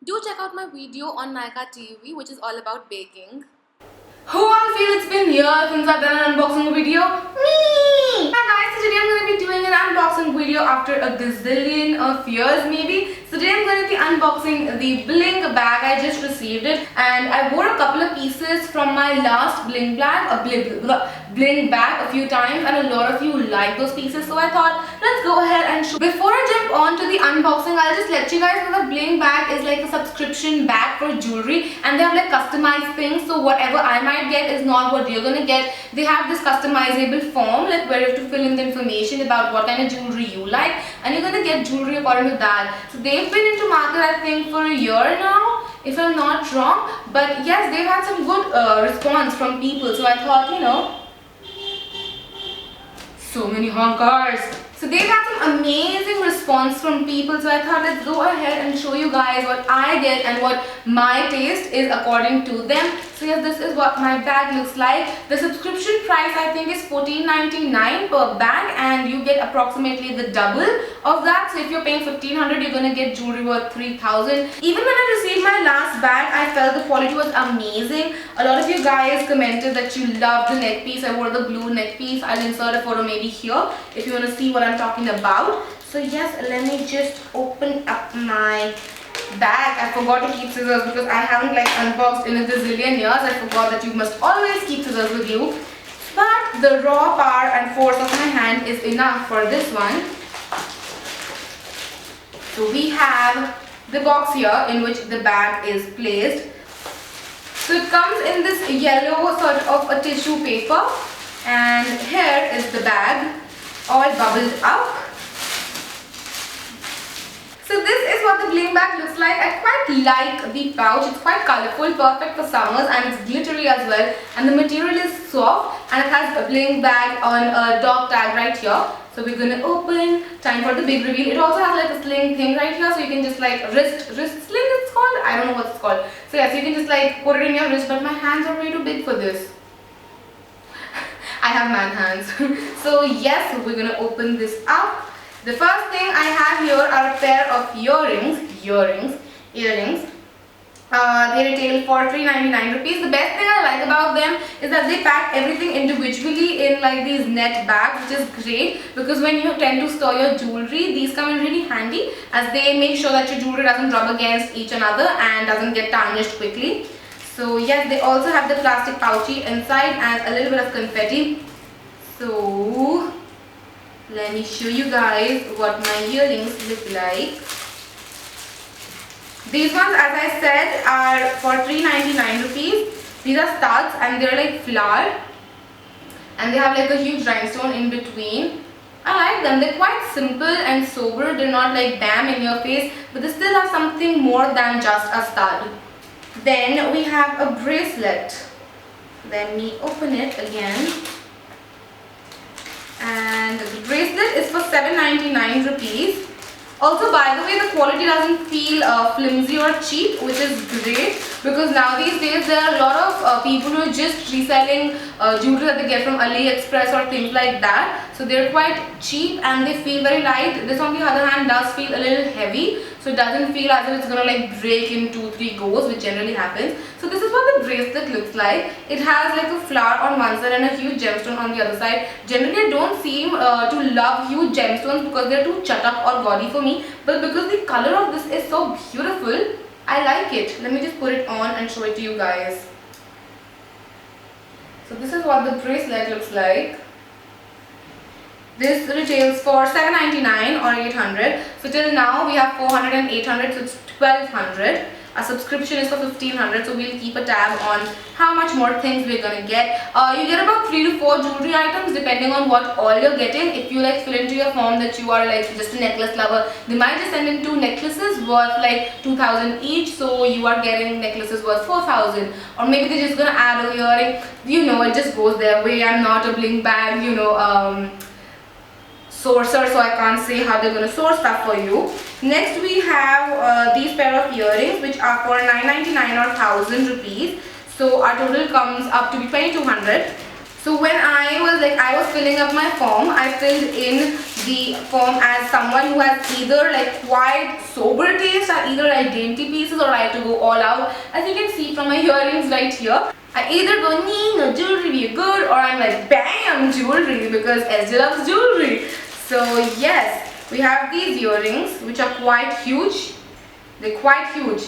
Do check out my video on Nykaa TV, which is all about baking. Who all feel it's been years since I've done an unboxing video? Me! Hi guys, so today I'm going to be doing an unboxing video after a gazillion of years maybe. So today I'm going to be unboxing the Bling bag. I just received it and I wore a couple of pieces from my last Bling bag a few times and a lot of you like those pieces, so I thought let's go ahead and show. Before I jump on to the unboxing, I'll just let you guys know that Bling bag is like a subscription bag for jewelry and they have like customized things, so whatever I might get is not what you're gonna get. They have this customizable form like where you have to fill in the information about what kind of jewelry you like and you're gonna get jewelry according to that. So they've been into market I think for a year now, if I'm not wrong, but yes, they've had some good response from people, so I thought, you know, so many honkers. So they've had some amazing response from people, so I thought let's go ahead and show you guys what I get and what my taste is according to them. So yes, this is what my bag looks like. The subscription price I think is $14.99 per bag and you get approximately the double of that. So if you're paying $1,500, you're gonna get jewelry worth $3,000. Even when I received my last bag, I felt the quality was amazing. A lot of you guys commented that you loved the neck piece. I wore the blue neck piece. I'll insert a photo maybe here if you want to see what I'm talking about. So yes, let me just open up my bag. I forgot to keep scissors because I haven't like unboxed in a gazillion years. I forgot that you must always keep scissors with you. But the raw power and force of my hand is enough for this one. So we have the box here in which the bag is placed. So it comes in this yellow sort of a tissue paper and here is the bag all bubbled up. So this is what the Bling bag looks like. I quite like the pouch. It's quite colorful, perfect for summers, and it's glittery as well. And the material is soft and it has a Bling bag on a dog tag right here. So we're gonna open. Time for the big reveal. It also has like a sling thing right here, so you can just like wrist sling it's called. I don't know what it's called. So yes, you can just like put it in your wrist, but my hands are way too big for this. I have man hands. So yes, we're gonna open this up. The first thing I have here are a pair of earrings. They retail for ₹399. The best thing I like about them is that they pack everything individually in like these net bags, which is great because when you tend to store your jewelry, these come in really handy as they make sure that your jewelry doesn't rub against each another and doesn't get tarnished quickly. So yes, they also have the plastic pouchy inside and a little bit of confetti. So let me show you guys what my earrings look like. These ones, as I said, are for ₹399. These are studs and they're like flower and they have like a huge rhinestone in between. I like them. They're quite simple and sober. They're not like bam in your face, but they still have something more than just a stud. Then we have a bracelet. Let me open it again. And the bracelet is for ₹799. Also, by the way, the quality doesn't feel flimsy or cheap, which is great because now these days there are a lot of people who are just reselling jewelry that they get from AliExpress or things like that. So they're quite cheap and they feel very light. This on the other hand does feel a little heavy, so it doesn't feel as if it's gonna like break in 2-3 goes, which generally happens. So this is what the bracelet looks like. It has like a flower on one side and a huge gemstone on the other side. Generally I don't seem to love huge gemstones because they're too chatak or gaudy for me, but because the color of this is so beautiful, I like it. Let me just put it on and show it to you guys. So this is what the bracelet looks like. This retails for $799 or $800. So till now we have $400 and $800, so it's $1,200. Our subscription is for $1,500, so we'll keep a tab on how much more things we're gonna get. You get about 3 to 4 jewelry items depending on what all you're getting. If you like fill into your form that you are like just a necklace lover, they might just send in 2 necklaces worth like $2,000 each, so you are getting necklaces worth $4,000. Or maybe they're just gonna add a earring. You know, it just goes their way. I'm not a Bling bag, you know, sourcer, so I can't say how they're going to source stuff for you. Next we have these pair of earrings which are for $999 or ₹1,000. So our total comes up to be $2,200. So when I was filling up my form, I filled in the form as someone who has either like quite sober taste or either like dainty pieces or like to go all out. As you can see from my earrings right here, I either go no jewelry be good, or I'm like bam jewelry because SJ loves jewelry. So yes, we have these earrings which are quite huge. They're quite huge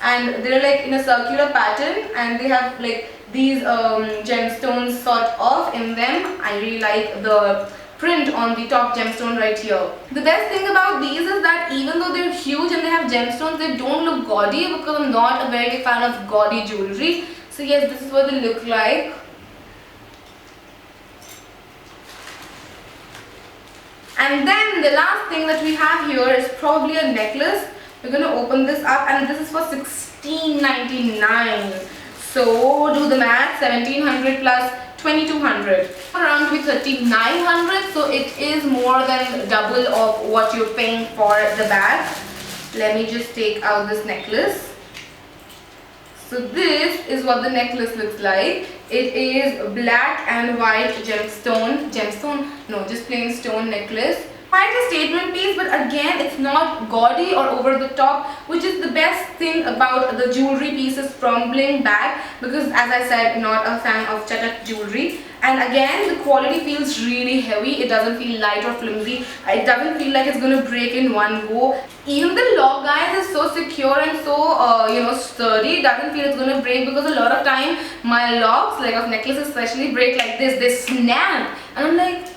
and they're like in a circular pattern and they have like these gemstones sort of in them. I really like the print on the top gemstone right here. The best thing about these is that even though they're huge and they have gemstones, they don't look gaudy because I'm not a very big fan of gaudy jewelry. So yes, this is what they look like. And then the last thing that we have here is probably a necklace. We're going to open this up and this is for $16.99. So do the math, 1700 plus 2200, around to be 3900. So it is more than double of what you're paying for the bag. Let me just take out this necklace. So this is what the necklace looks like. It is black and white gemstone, no, just plain stone necklace. Quite a statement piece, but again it's not gaudy or over the top, which is the best thing about the jewelry pieces from Bling Bag, because as I said, not a fan of Chatak jewelry. And again, the quality feels really heavy. It doesn't feel light or flimsy. It doesn't feel like it's going to break in one go. Even the lock, guys, is so secure and so sturdy. It doesn't feel it's going to break, because a lot of time my locks, like of necklaces especially, break like this. They snap and I'm like,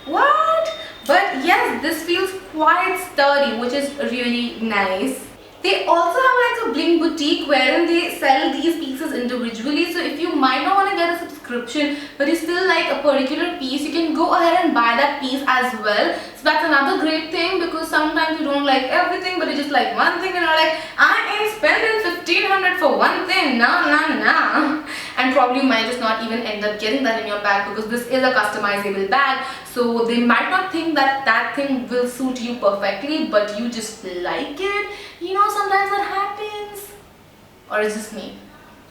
what? But yes, this feels quite sturdy, which is really nice. They also have like a Bling boutique wherein they sell these pieces individually. So if you might not want to get a subscription but you still like a particular piece, you can go ahead and buy that piece as well. So that's another great thing, because sometimes you don't like everything but you just like one thing and you're like, I ain't spending 1500 for one thing, nah. And probably you might just not even end up getting that in your bag, because this is a customizable bag. So they might not think that that thing will suit you perfectly, but you just like it. You know, sometimes that happens. Or is this me?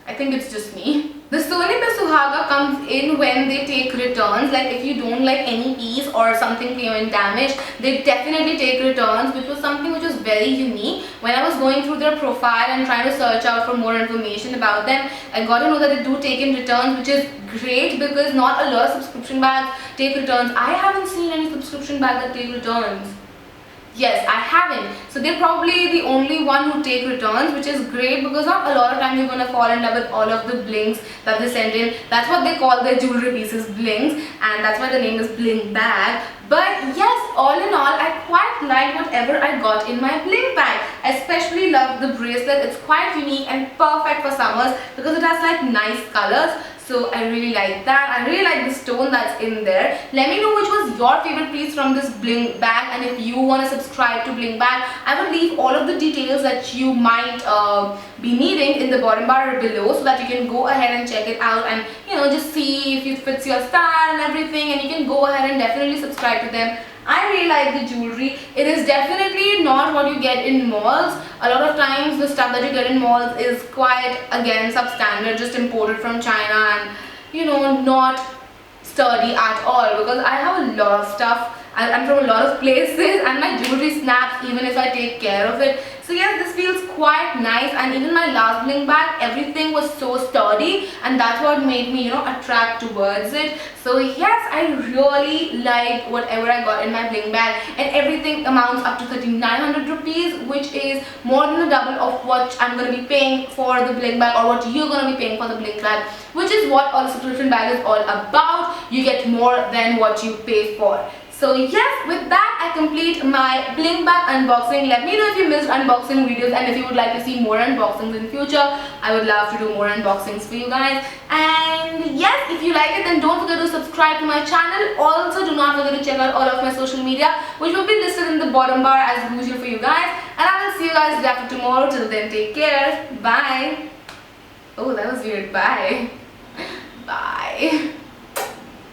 I think it's just me. The Sone Pe Suhaga comes in when they take returns. Like if you don't like any piece or something came damaged, they definitely take returns, which was something which was very unique. When I was going through their profile and trying to search out for more information about them, I got to know that they do take in returns, which is great, because not a lot of subscription bags take returns. I haven't seen any subscription bag that take returns. Yes, I haven't. So they're probably the only one who take returns, which is great, because not a lot of times you're going to fall in love with all of the blings that they send in. That's what they call their jewelry pieces, blings, and that's why the name is Bling Bag. But yes, all in all, I quite like whatever I got in my Bling Bag. I especially love the bracelet. It's quite unique and perfect for summers because it has like nice colors. So I really like that. I really like the stone that's in there. Let me know which was your favorite piece from this Bling Bag, and if you want to subscribe to Bling Bag, I will leave all of the details that you might be needing in the bottom bar below, so that you can go ahead and check it out and just see if it fits your style and everything, and you can go ahead and definitely subscribe to them. I really like the jewelry. It is definitely not what you get in malls. A lot of times the stuff that you get in malls is quite, again, substandard, just imported from China and not sturdy at all, because I have a lot of stuff. I'm from a lot of places and my jewelry snaps even if I take care of it. So yes, this feels quite nice, and even my last Bling Bag, everything was so sturdy, and that's what made me attract towards it. So yes, I really like whatever I got in my Bling Bag, and everything amounts up to 3900 rupees, which is more than the double of what I'm going to be paying for the Bling Bag, or what you're going to be paying for the Bling Bag, which is what all subscription bag is all about. You get more than what you pay for. So yes, with that I complete my Bling Bag unboxing. Let me know if you missed unboxing videos, and if you would like to see more unboxings in future. I would love to do more unboxings for you guys. And yes, if you like it, then don't forget to subscribe to my channel. Also, do not forget to check out all of my social media, which will be listed in the bottom bar as usual for you guys. And I will see you guys after tomorrow. Till then, take care. Bye. Oh, that was weird. Bye. Bye.